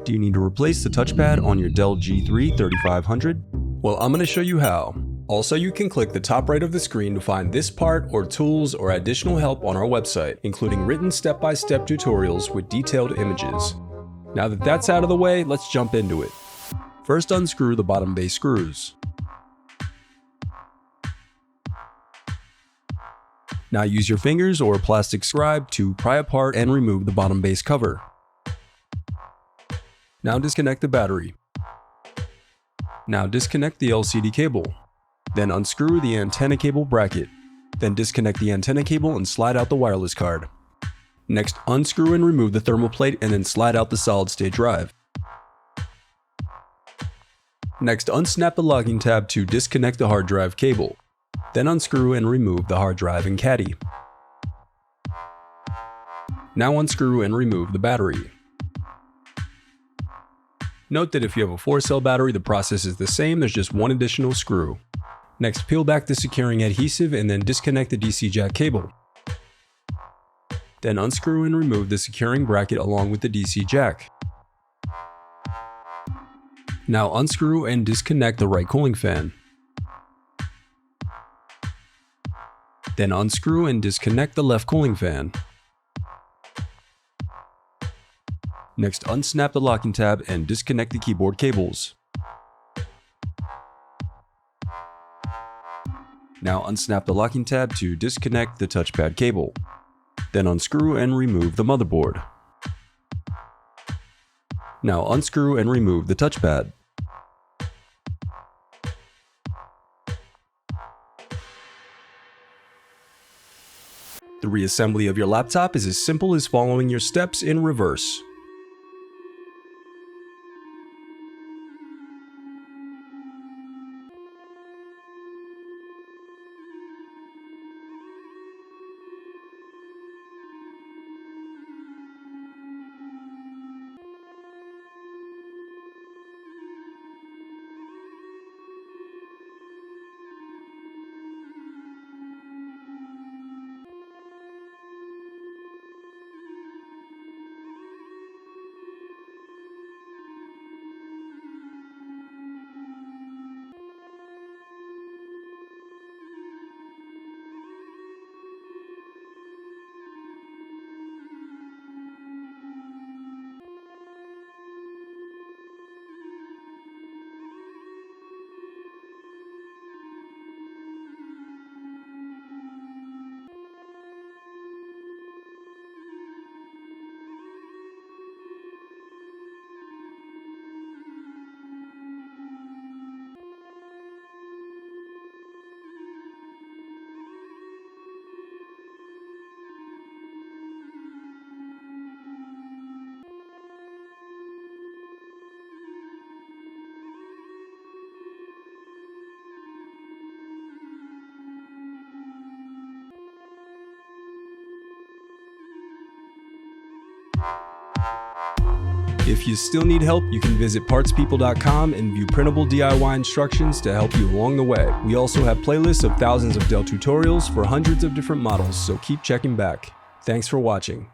Do you need to replace the touchpad on your Dell G3 3500? Well, I'm going to show you how. Also, you can click the top right of the screen to find this part or tools or additional help on our website, including written step-by-step tutorials with detailed images. Now that that's out of the way, let's jump into it. First, unscrew the bottom base screws. Now use your fingers or a plastic scribe to pry apart and remove the bottom base cover. Now disconnect the battery. Now disconnect the LCD cable. Then unscrew the antenna cable bracket. Then disconnect the antenna cable and slide out the wireless card. Next, unscrew and remove the thermal plate and then slide out the solid-state drive. Next, unsnap the locking tab to disconnect the hard drive cable. Then unscrew and remove the hard drive and caddy. Now unscrew and remove the battery. Note that if you have a 4-cell battery, the process is the same, there's just one additional screw. Next, peel back the securing adhesive and then disconnect the DC jack cable. Then unscrew and remove the securing bracket along with the DC jack. Now unscrew and disconnect the right cooling fan. Then unscrew and disconnect the left cooling fan. Next, unsnap the locking tab and disconnect the keyboard cables. Now unsnap the locking tab to disconnect the touchpad cable. Then unscrew and remove the motherboard. Now unscrew and remove the touchpad. The reassembly of your laptop is as simple as following your steps in reverse. If you still need help, you can visit partspeople.com and view printable DIY instructions to help you along the way. We also have playlists of thousands of Dell tutorials for hundreds of different models, so keep checking back. Thanks for watching.